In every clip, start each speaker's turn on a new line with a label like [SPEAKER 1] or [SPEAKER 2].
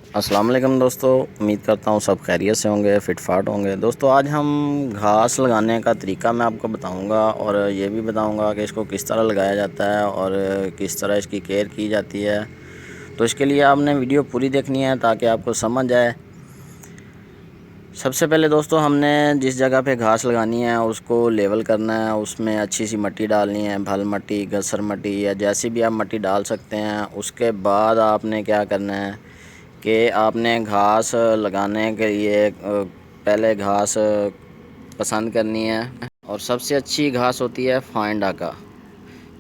[SPEAKER 1] अस्सलाम वालेकुम दोस्तों, उम्मीद करता हूँ सब खैरियत से होंगे, फिट फाट होंगे। दोस्तों आज हम घास लगाने का तरीका मैं आपको बताऊंगा और ये भी बताऊंगा कि इसको किस तरह लगाया जाता है और किस तरह इसकी केयर की जाती है। तो इसके लिए आपने वीडियो पूरी देखनी है ताकि आपको समझ आए। सबसे पहले दोस्तों हमने जिस जगह पे घास लगानी है उसको लेवल करना है, उसमें अच्छी सी मिट्टी डालनी है, भल मिट्टी, गसर मिट्टी या जैसी भी आप मिट्टी डाल सकते हैं। उसके बाद आपने क्या करना है कि आपने घास लगाने के लिए पहले घास पसंद करनी है और सबसे अच्छी घास होती है फाइन डाका।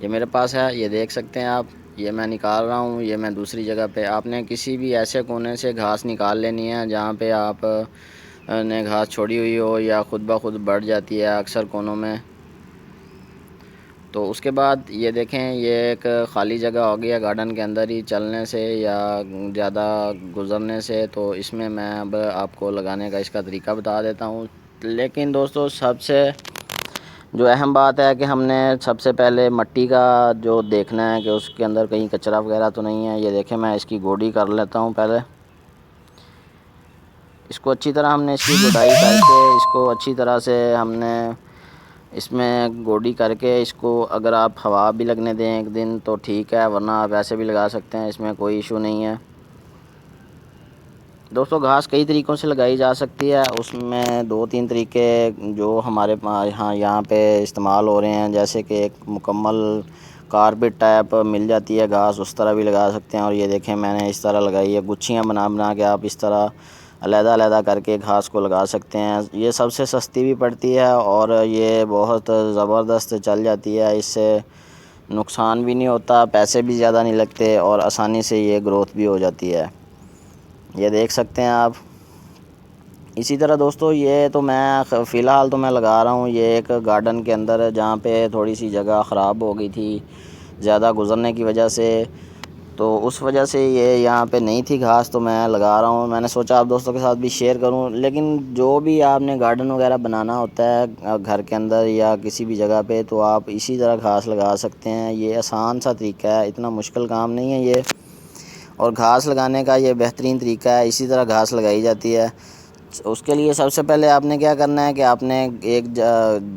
[SPEAKER 1] ये मेरे पास है, ये देख सकते हैं आप, ये मैं निकाल रहा हूँ। ये मैं दूसरी जगह पे, आपने किसी भी ऐसे कोने से घास निकाल लेनी है जहाँ पे आप ने घास छोड़ी हुई हो या ख़ुद ब खुद बढ़ जाती है अक्सर कोनों में। तो उसके बाद ये देखें, ये एक ख़ाली जगह हो गया गार्डन के अंदर ही चलने से या ज़्यादा गुज़रने से। तो इसमें मैं अब आपको लगाने का इसका तरीका बता देता हूँ। लेकिन दोस्तों सबसे जो अहम बात है कि हमने सबसे पहले मिट्टी का जो देखना है कि उसके अंदर कहीं कचरा वगैरह तो नहीं है। ये देखें, मैं इसकी गोडी कर लेता हूँ। पहले इसको अच्छी तरह हमने इसकी गुडाई करके इसको अच्छी तरह से हमने इसमें गोडी करके इसको, अगर आप हवा भी लगने दें एक दिन तो ठीक है, वरना आप ऐसे भी लगा सकते हैं, इसमें कोई इशू नहीं है। दोस्तों घास कई तरीक़ों से लगाई जा सकती है, उसमें दो तीन तरीके जो हमारे यहाँ पे इस्तेमाल हो रहे हैं, जैसे कि एक मुकम्मल कारपेट टाइप मिल जाती है घास, उस तरह भी लगा सकते हैं। और ये देखें मैंने इस तरह लगाई है, गुच्छियाँ बना बना के आप इस तरह अलग-अलग करके घास को लगा सकते हैं। ये सबसे सस्ती भी पड़ती है और ये बहुत ज़बरदस्त चल जाती है, इससे नुकसान भी नहीं होता, पैसे भी ज़्यादा नहीं लगते और आसानी से ये ग्रोथ भी हो जाती है। ये देख सकते हैं आप। इसी तरह दोस्तों ये तो मैं फ़िलहाल तो मैं लगा रहा हूँ ये एक गार्डन के अंदर, जहाँ पे थोड़ी सी जगह ख़राब हो गई थी ज़्यादा गुज़रने की वजह से। तो उस वजह से ये यहाँ पे नहीं थी घास, तो मैं लगा रहा हूँ। मैंने सोचा आप दोस्तों के साथ भी शेयर करूँ। लेकिन जो भी आपने गार्डन वगैरह बनाना होता है घर के अंदर या किसी भी जगह पे, तो आप इसी तरह घास लगा सकते हैं। ये आसान सा तरीका है, इतना मुश्किल काम नहीं है ये। और घास लगाने का ये बेहतरीन तरीका है, इसी तरह घास लगाई जाती है। उसके लिए सबसे पहले आपने क्या करना है कि आपने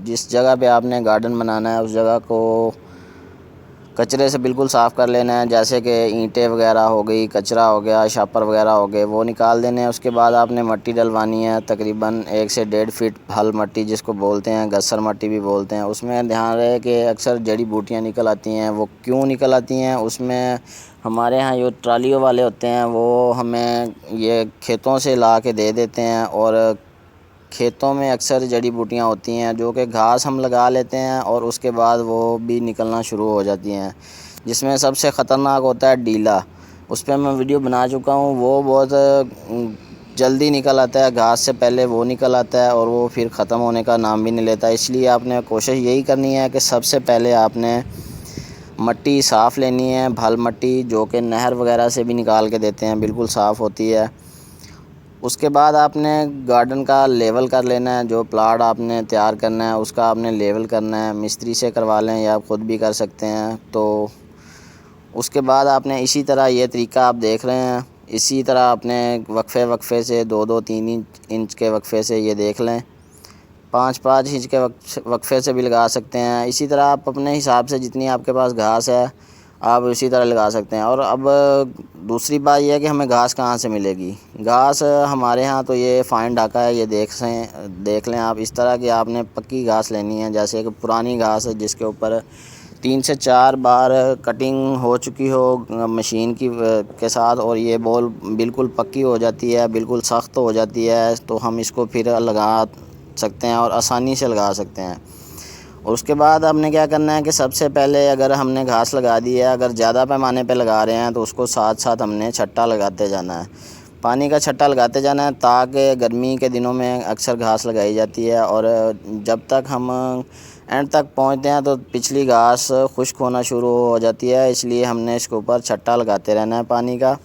[SPEAKER 1] जिस जगह पे आपने गार्डन बनाना है उस जगह को कचरे से बिल्कुल साफ़ कर लेना है। जैसे कि ईंटें वगैरह हो गई, कचरा हो गया, शापर वगैरह हो गए, वो निकाल देने हैं। उसके बाद आपने मिट्टी डलवानी है, तकरीबन 1 से 1.5 फीट हल मिट्टी जिसको बोलते हैं, गस्सर मिट्टी भी बोलते हैं। उसमें ध्यान रहे कि अक्सर जड़ी बूटियाँ निकल आती हैं। वो क्यों निकल आती हैं, उसमें हमारे यहाँ जो ट्रालियों वाले होते हैं वो हमें ये खेतों से ला के दे देते हैं और खेतों में अक्सर जड़ी बूटियाँ होती हैं जो कि घास हम लगा लेते हैं और उसके बाद वो भी निकलना शुरू हो जाती हैं। जिसमें सबसे ख़तरनाक होता है डीला, उस पर मैं वीडियो बना चुका हूँ। वो बहुत जल्दी निकल आता है, घास से पहले वो निकल आता है और वो फिर ख़त्म होने का नाम भी नहीं लेता। इसलिए आपने कोशिश यही करनी है कि सबसे पहले आपने मिट्टी साफ़ लेनी है, भल मिट्टी जो कि नहर वगैरह से भी निकाल के देते हैं, बिल्कुल साफ़ होती है। उसके बाद आपने गार्डन का लेवल कर लेना है, जो प्लाट आपने तैयार करना है उसका आपने लेवल करना है। मिस्त्री से करवा लें या आप ख़ुद भी कर सकते हैं। तो उसके बाद आपने इसी तरह ये तरीका आप देख रहे हैं, इसी तरह अपने वक्फे से 2-2 3 इंच के वक्फे से ये देख लें, 5-5 इंच के वक्फे से भी लगा सकते हैं। इसी तरह आप अपने हिसाब से जितनी आपके पास घास है आप इसी तरह लगा सकते हैं। और अब दूसरी बात यह है कि हमें घास कहाँ से मिलेगी। घास हमारे यहाँ तो ये फाइन डाका है, ये देख लें आप। इस तरह की आपने पक्की घास लेनी है, जैसे कि पुरानी घास है जिसके ऊपर 3 से 4 बार कटिंग हो चुकी हो मशीन की के साथ, और ये बॉल बिल्कुल पक्की हो जाती है, बिल्कुल सख्त हो जाती है। तो हम इसको फिर लगा सकते हैं और आसानी से लगा सकते हैं। और उसके बाद हमने क्या करना है कि सबसे पहले अगर हमने घास लगा दी है, अगर ज़्यादा पैमाने पे लगा रहे हैं तो उसको साथ साथ हमने छट्टा लगाते जाना है, पानी का छट्टा लगाते जाना है, ताकि गर्मी के दिनों में अक्सर घास लगाई जाती है और जब तक हम एंड तक पहुंचते हैं तो पिछली घास खुश्क होना शुरू हो जाती है। इसलिए हमने इसके ऊपर छट्टा लगाते रहना है पानी का।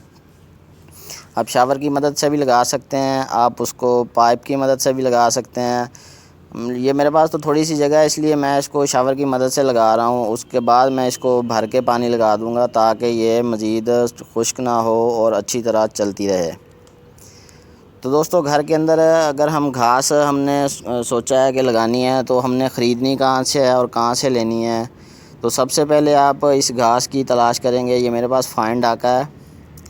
[SPEAKER 1] आप शावर की मदद से भी लगा सकते हैं, आप उसको पाइप की मदद से भी लगा सकते हैं। ये मेरे पास तो थोड़ी सी जगह है इसलिए मैं इसको शावर की मदद से लगा रहा हूँ। उसके बाद मैं इसको भर के पानी लगा दूँगा ताकि ये मज़ीद खुश्क ना हो और अच्छी तरह चलती रहे। तो दोस्तों घर के अंदर अगर हम घास हमने सोचा है कि लगानी है तो हमने ख़रीदनी कहाँ से है और कहाँ से लेनी है। तो सबसे पहले आप इस घास की तलाश करेंगे। ये मेरे पास फाइंड आका है।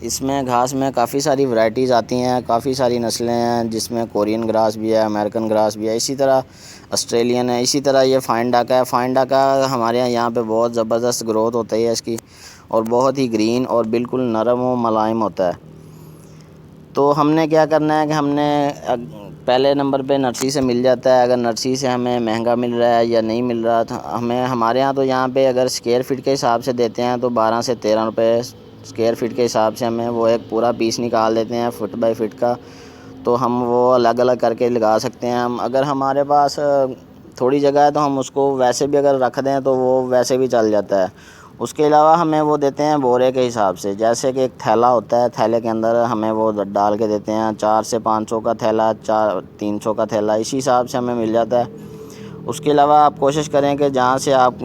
[SPEAKER 1] इसमें घास में काफ़ी सारी वैरायटीज़ आती हैं, काफ़ी सारी नस्लें हैं, जिसमें कोरियन ग्रास भी है, अमेरिकन ग्रास भी है, इसी तरह ऑस्ट्रेलियन है। इसी तरह ये फाइंड आका है। फाइंड आका हमारे यहाँ पे बहुत ज़बरदस्त ग्रोथ होती है इसकी और बहुत ही ग्रीन और बिल्कुल नरम और मुलायम होता है। तो हमने क्या करना है कि हमने पहले नंबर पे नर्सरी से मिल जाता है। अगर नर्सरी से हमें महंगा मिल रहा है या नहीं मिल रहा था, हमें हमारे यहाँ तो यहाँ पे अगर स्क्वायर फीट के हिसाब से देते हैं तो 12 से 13 रुपये स्क्वायर फीट के हिसाब से हमें वो एक पूरा पीस निकाल देते हैं फुट बाई फीट का। तो हम वो अलग अलग करके लगा सकते हैं। हम अगर हमारे पास थोड़ी जगह है तो हम उसको वैसे भी अगर रख दें तो वो वैसे भी चल जाता है। उसके अलावा हमें वो देते हैं बोरे के हिसाब से, जैसे कि एक थैला होता है, थैले के अंदर हमें वो डाल के देते हैं। 4 से 500 का थैला, 300 का थैला, इसी हिसाब से हमें मिल जाता है। उसके अलावा आप कोशिश करें कि जहाँ से आप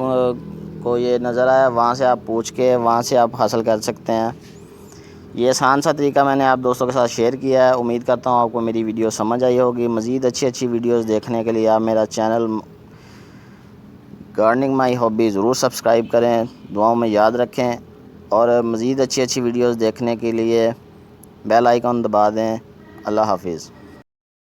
[SPEAKER 1] को ये नज़र आया वहाँ से आप पूछ के वहाँ से आप हासिल कर सकते हैं। ये आसान सा तरीका मैंने आप दोस्तों के साथ शेयर किया है। उम्मीद करता हूँ आपको मेरी वीडियो समझ आई होगी। मज़ीद अच्छी वीडियोज़ देखने के लिए आप मेरा चैनल गार्डनिंग माई हॉबी ज़रूर सब्सक्राइब करें, दुआओं में याद रखें। और मज़ीद अच्छी वीडियोज़ देखने के लिए बेल आइकन दबा दें। अल्लाह हाफिज़।